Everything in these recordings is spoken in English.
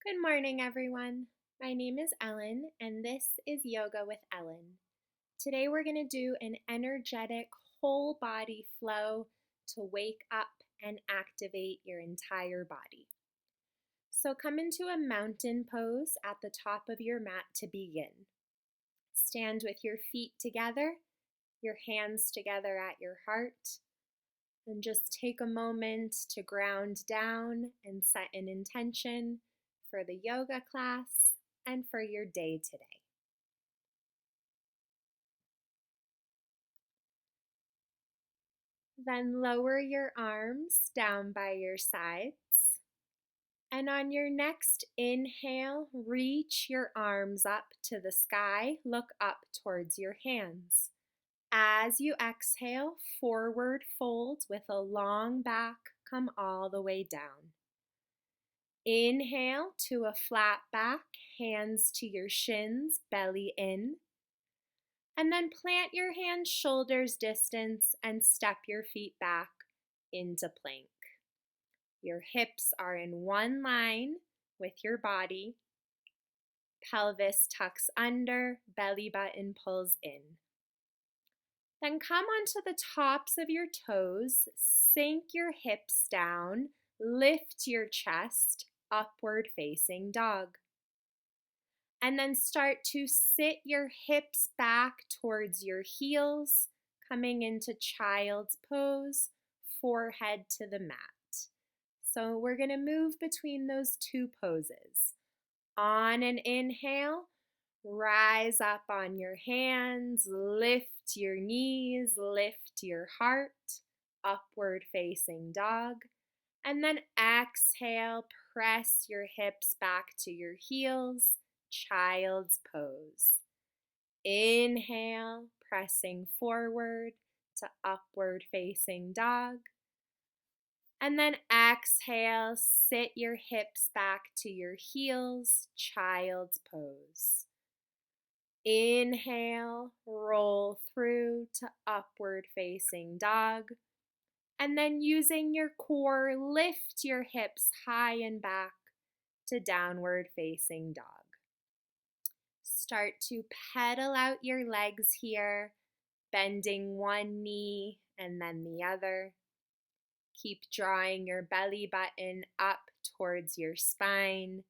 Good morning, everyone. My name is Ellen, and this is Yoga with Ellen. Today, we're going to do an energetic whole body flow to wake up and activate your entire body. So, come into a mountain pose at the top of your mat to begin. Stand with your feet together, your hands together at your heart, and just take a moment to ground down and set an intention for the yoga class and for your day today. Then lower your arms down by your sides. And on your next inhale, reach your arms up to the sky. Look up towards your hands. As you exhale, forward fold with a long back. Come all the way down. Inhale to a flat back, hands to your shins, belly in. And then plant your hands shoulders distance and step your feet back into plank. Your hips are in one line with your body. Pelvis tucks under, belly button pulls in. Then come onto the tops of your toes, sink your hips down, lift your chest, upward facing dog. And then start to sit your hips back towards your heels, coming into child's pose, forehead to the mat. So we're going to move between those two poses. On an inhale, rise up on your hands, lift your knees, lift your heart, upward facing dog. And then exhale, press your hips back to your heels, child's pose. Inhale, pressing forward to upward facing dog. And then exhale, sit your hips back to your heels, child's pose. Inhale, roll through to upward facing dog. And then using your core, lift your hips high and back to downward facing dog. Start to pedal out your legs here, bending one knee and then the other. Keep drawing your belly button up towards your spine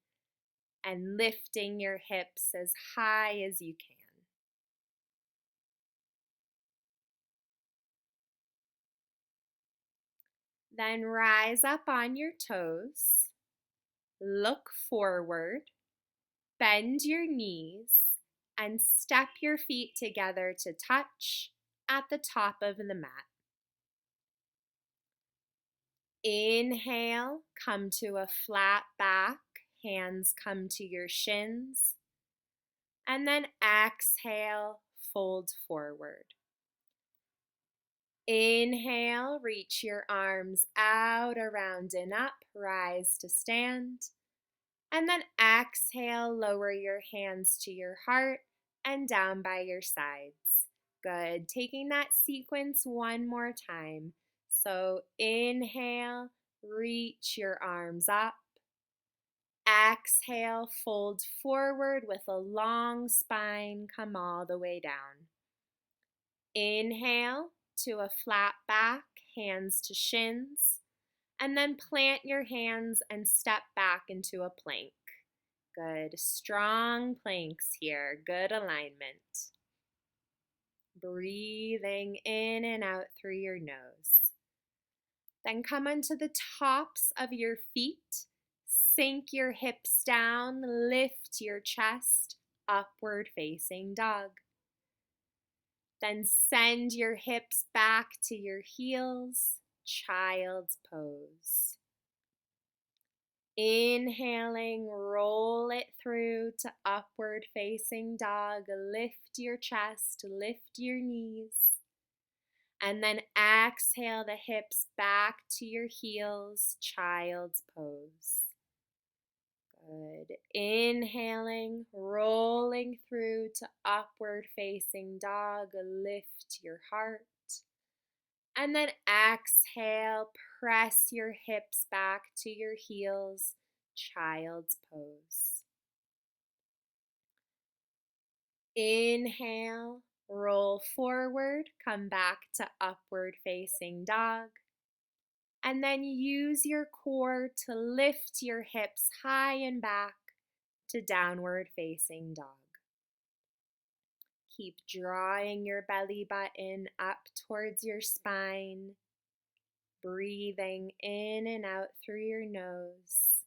and lifting your hips as high as you can. Then rise up on your toes, look forward, bend your knees, and step your feet together to touch at the top of the mat. Inhale, come to a flat back, hands come to your shins, and then exhale, fold forward. Inhale, reach your arms out, around and up, rise to stand. And then exhale, lower your hands to your heart and down by your sides. Good. Taking that sequence one more time. So inhale, reach your arms up. Exhale, fold forward with a long spine, come all the way down. Inhale to a flat back, hands to shins, and then plant your hands and step back into a plank. Good, strong planks here, good alignment. Breathing in and out through your nose. Then come onto the tops of your feet, sink your hips down, lift your chest, upward facing dog. Then send your hips back to your heels, child's pose. Inhaling, roll it through to upward facing dog. Lift your chest, lift your knees. And then exhale the hips back to your heels, child's pose. Good. Inhaling, rolling through to upward facing dog. Lift your heart. And then exhale, press your hips back to your heels, child's pose. Inhale, roll forward, come back to upward facing dog. And then use your core to lift your hips high and back to downward facing dog. Keep drawing your belly button up towards your spine, breathing in and out through your nose.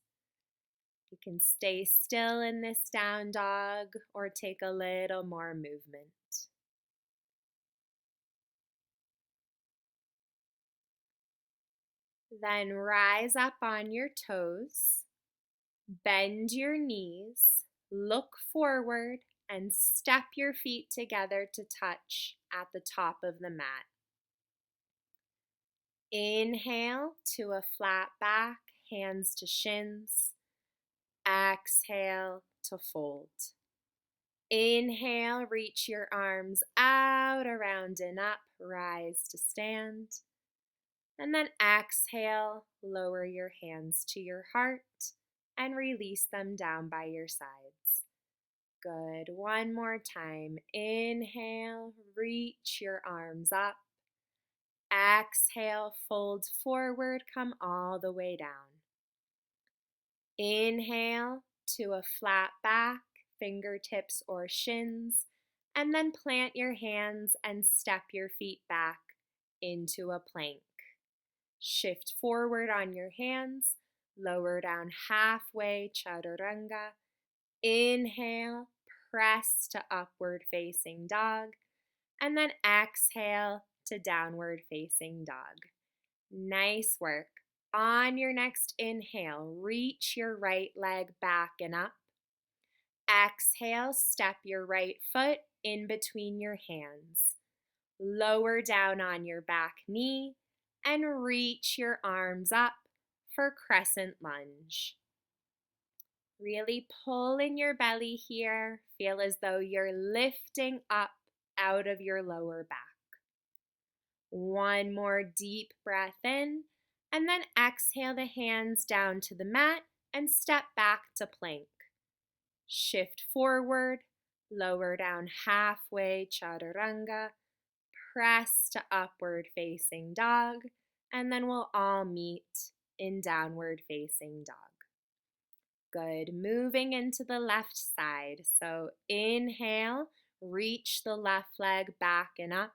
You can stay still in this down dog or take a little more movement. Then rise up on your toes, bend your knees, look forward, and step your feet together to touch at the top of the mat. Inhale to a flat back, hands to shins. Exhale to fold. Inhale, reach your arms out, around and up, rise to stand. And then exhale, lower your hands to your heart and release them down by your sides. Good. One more time. Inhale, reach your arms up. Exhale, fold forward, come all the way down. Inhale to a flat back, fingertips or shins, and then plant your hands and step your feet back into a plank. Shift forward on your hands, lower down halfway, chaturanga. Inhale, press to upward facing dog, and then exhale to downward facing dog. Nice work. On your next inhale, reach your right leg back and up. Exhale, step your right foot in between your hands. Lower down on your back knee and reach your arms up for crescent lunge. Really pull in your belly here. Feel as though you're lifting up out of your lower back. One more deep breath in, and then exhale the hands down to the mat and step back to plank. Shift forward, lower down halfway, chaturanga. Press to upward facing dog, and then we'll all meet in downward facing dog. Good. Moving into the left side. So inhale, reach the left leg back and up.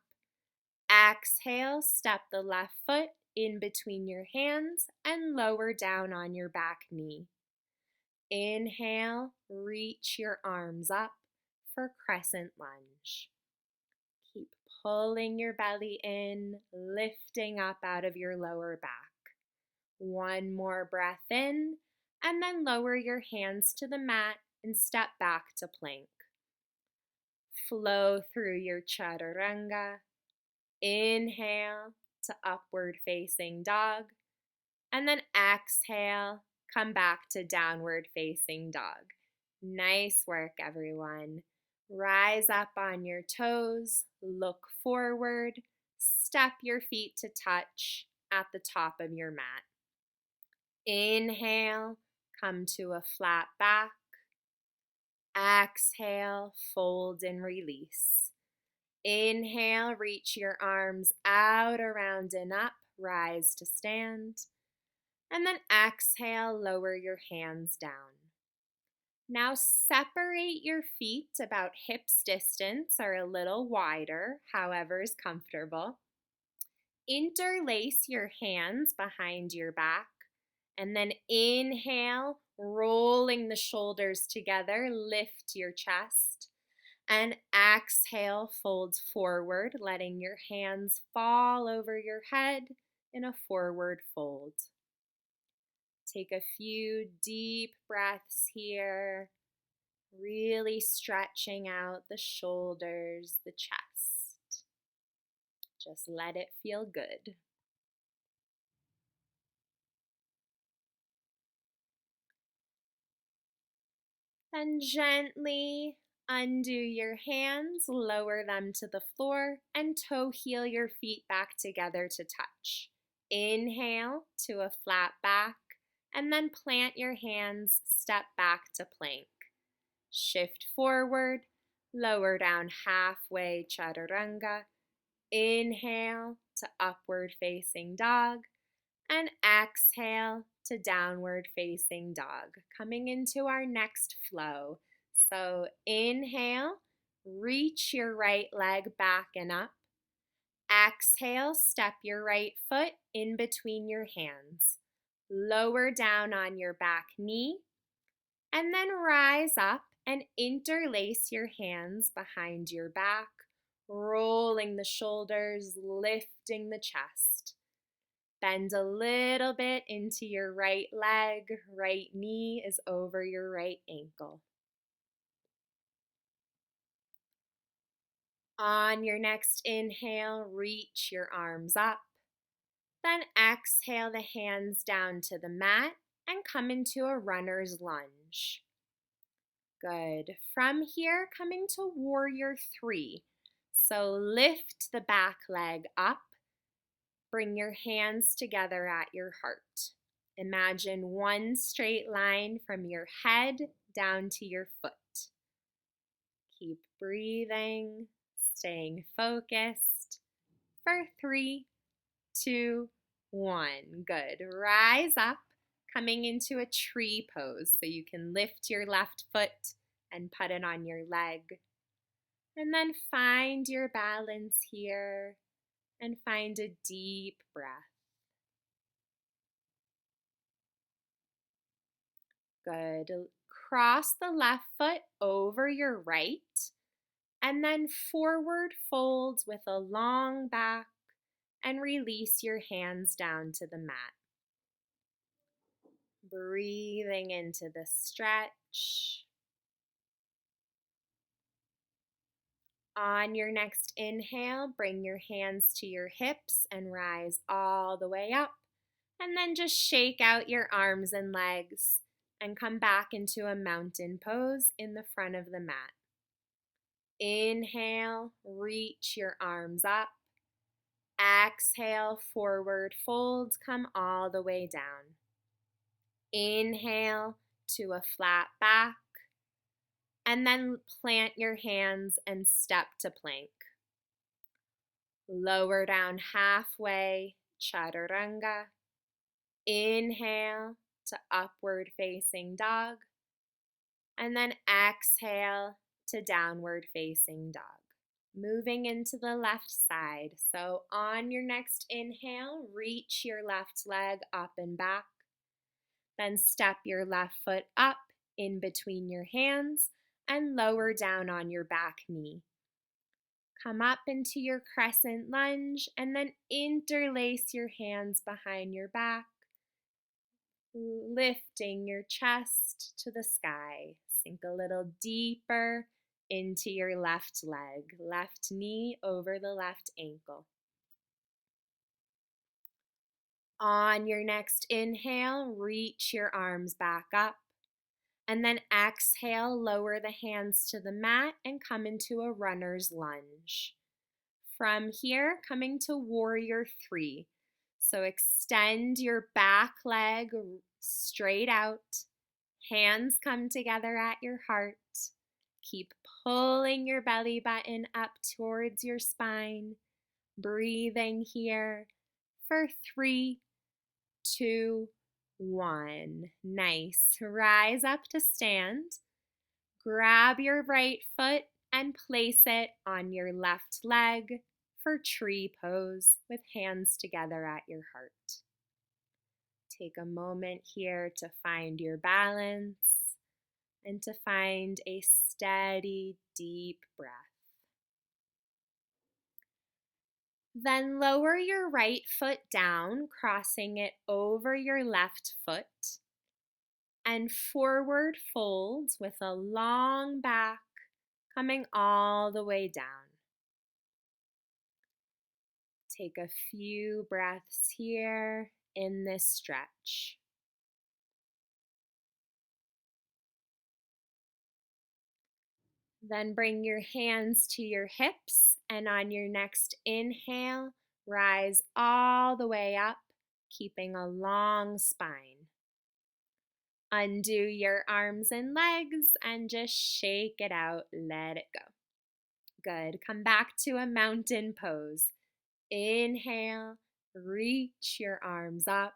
Exhale, step the left foot in between your hands and lower down on your back knee. Inhale, reach your arms up for crescent lunge. Keep pulling your belly in, lifting up out of your lower back. One more breath in, and then lower your hands to the mat and step back to plank. Flow through your chaturanga. Inhale to upward facing dog, and then exhale, come back to downward facing dog. Nice work, everyone. Rise up on your toes, look forward, step your feet to touch at the top of your mat. Inhale, come to a flat back. Exhale, fold and release. Inhale, reach your arms out, around and up, rise to stand. And then exhale, lower your hands down. Now separate your feet about hips distance or a little wider, however is comfortable. Interlace your hands behind your back, and then inhale, rolling the shoulders together, lift your chest. And exhale, fold forward, letting your hands fall over your head in a forward fold. Take a few deep breaths here, really stretching out the shoulders, the chest. Just let it feel good. Then gently undo your hands, lower them to the floor, and toe heel your feet back together to touch. Inhale to a flat back, and then plant your hands, step back to plank. Shift forward, lower down halfway, chaturanga. Inhale to upward facing dog, and exhale to downward facing dog. Coming into our next flow. So inhale, reach your right leg back and up. Exhale, step your right foot in between your hands. Lower down on your back knee, and then rise up and interlace your hands behind your back, rolling the shoulders, lifting the chest. Bend a little bit into your right leg. Right knee is over your right ankle. On your next inhale, reach your arms up. Then exhale the hands down to the mat and come into a runner's lunge. Good. From here, coming to warrior three. So lift the back leg up. Bring your hands together at your heart. Imagine one straight line from your head down to your foot. Keep breathing, staying focused for 3, 2, 1. Good. Rise up, coming into a tree pose so you can lift your left foot and put it on your leg. And then find your balance here and find a deep breath. Good. Cross the left foot over your right and then forward fold with a long back and release your hands down to the mat. Breathing into the stretch. On your next inhale, bring your hands to your hips and rise all the way up. And then just shake out your arms and legs and come back into a mountain pose in the front of the mat. Inhale, reach your arms up. Exhale, forward fold, come all the way down. Inhale to a flat back. And then plant your hands and step to plank. Lower down halfway, chaturanga. Inhale to upward facing dog. And then exhale to downward facing dog. Moving into the left side. So on your next inhale, reach your left leg up and back. Then step your left foot up in between your hands and lower down on your back knee. Come up into your crescent lunge and then interlace your hands behind your back, lifting your chest to the sky. Sink a little deeper into your left leg, left knee over the left ankle. On your next inhale, reach your arms back up. And then exhale, lower the hands to the mat and come into a runner's lunge. From here, coming to warrior three. So extend your back leg straight out. Hands come together at your heart. Keep pulling your belly button up towards your spine. Breathing here for 3, 2, 1. Nice. Rise up to stand. Grab your right foot and place it on your left leg for tree pose with hands together at your heart. Take a moment here to find your balance and to find a steady, deep breath. Then lower your right foot down, crossing it over your left foot, and forward fold with a long back coming all the way down. Take a few breaths here in this stretch. Then bring your hands to your hips, and on your next inhale, rise all the way up, keeping a long spine. Undo your arms and legs and just shake it out. Let it go. Good. Come back to a mountain pose. Inhale, reach your arms up.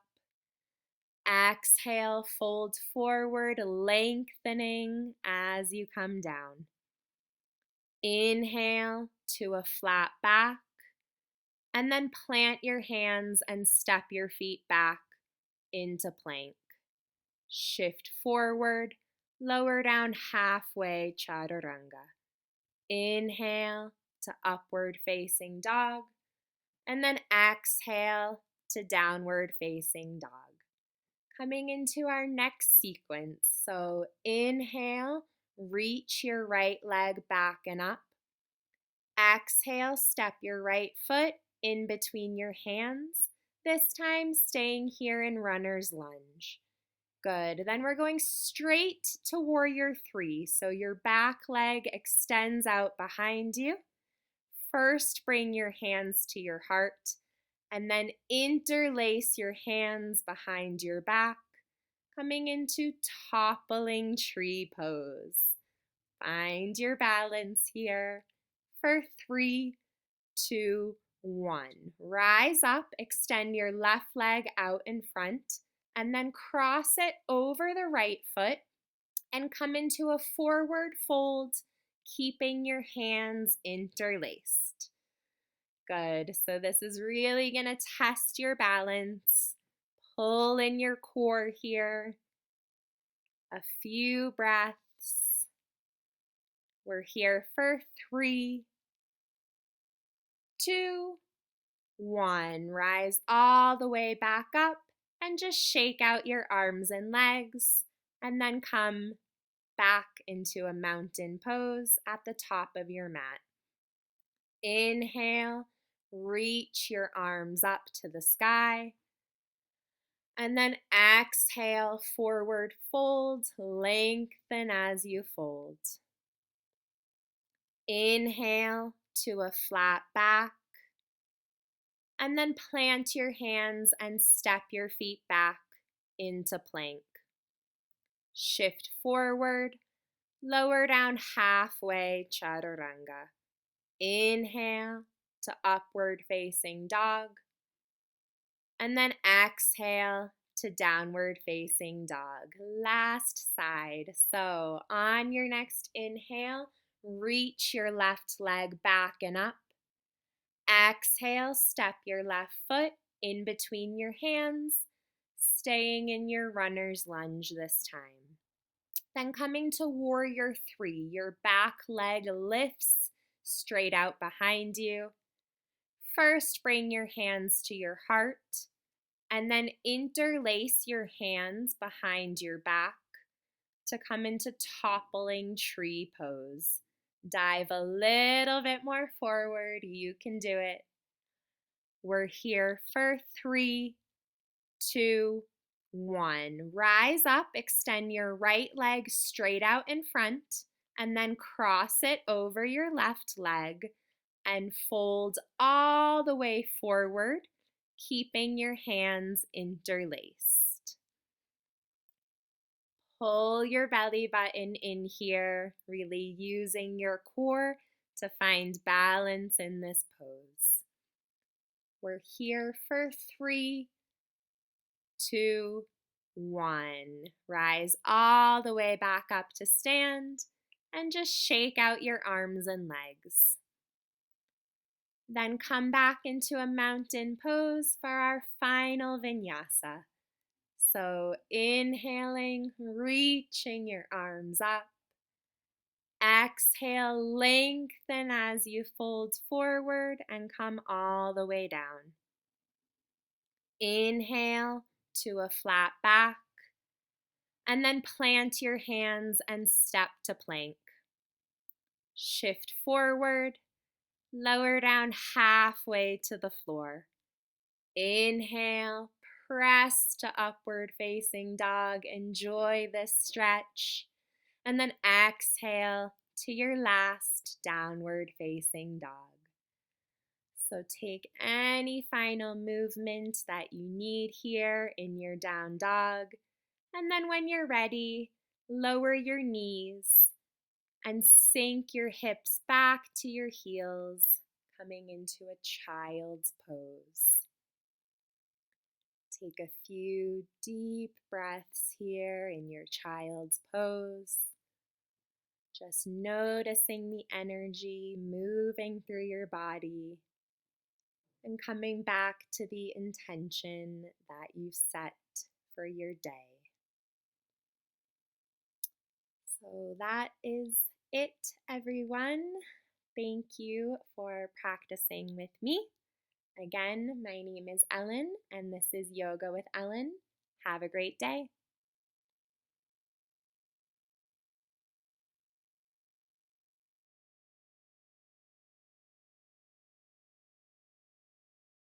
Exhale, fold forward, lengthening as you come down. Inhale to a flat back, and then plant your hands and step your feet back into plank. Shift forward, lower down halfway, chaturanga. Inhale to upward facing dog, and then exhale to downward facing dog. Coming into our next sequence. So inhale, reach your right leg back and up. Exhale, step your right foot in between your hands, this time staying here in runner's lunge. Good. Then we're going straight to warrior three. So your back leg extends out behind you. First, bring your hands to your heart, and then interlace your hands behind your back, coming into toppling tree pose. Find your balance here for 3, 2, 1. Rise up, extend your left leg out in front, and then cross it over the right foot and come into a forward fold, keeping your hands interlaced. Good. So this is really going to test your balance. Pull in your core here. A few breaths. We're here for 3, 2, 1. Rise all the way back up and just shake out your arms and legs, and then come back into a mountain pose at the top of your mat. Inhale, reach your arms up to the sky, and then exhale, forward fold, lengthen as you fold. Inhale to a flat back, and then plant your hands and step your feet back into plank. Shift forward, lower down halfway, chaturanga. Inhale to upward facing dog, and then exhale to downward facing dog. Last side. So on your next inhale, reach your left leg back and up. Exhale, step your left foot in between your hands, staying in your runner's lunge this time. Then coming to warrior three, your back leg lifts straight out behind you. First, bring your hands to your heart, and then interlace your hands behind your back to come into toppling tree pose. Dive a little bit more forward. You can do it. We're here for 3, 2, 1. Rise up, extend your right leg straight out in front, and then cross it over your left leg and fold all the way forward, keeping your hands interlaced. Pull your belly button in here, really using your core to find balance in this pose. We're here for 3, 2, 1. Rise all the way back up to stand and just shake out your arms and legs. Then come back into a mountain pose for our final vinyasa. So inhaling, reaching your arms up. Exhale, lengthen as you fold forward and come all the way down. Inhale to a flat back, and then plant your hands and step to plank. Shift forward, lower down halfway to the floor. Inhale, press to upward facing dog. Enjoy this stretch. And then exhale to your last downward facing dog. So take any final movement that you need here in your down dog. And then when you're ready, lower your knees and sink your hips back to your heels, coming into a child's pose. Take a few deep breaths here in your child's pose. Just noticing the energy moving through your body and coming back to the intention that you set for your day. So that is it, everyone. Thank you for practicing with me. Again, my name is Ellen, and this is Yoga with Ellen. Have a great day.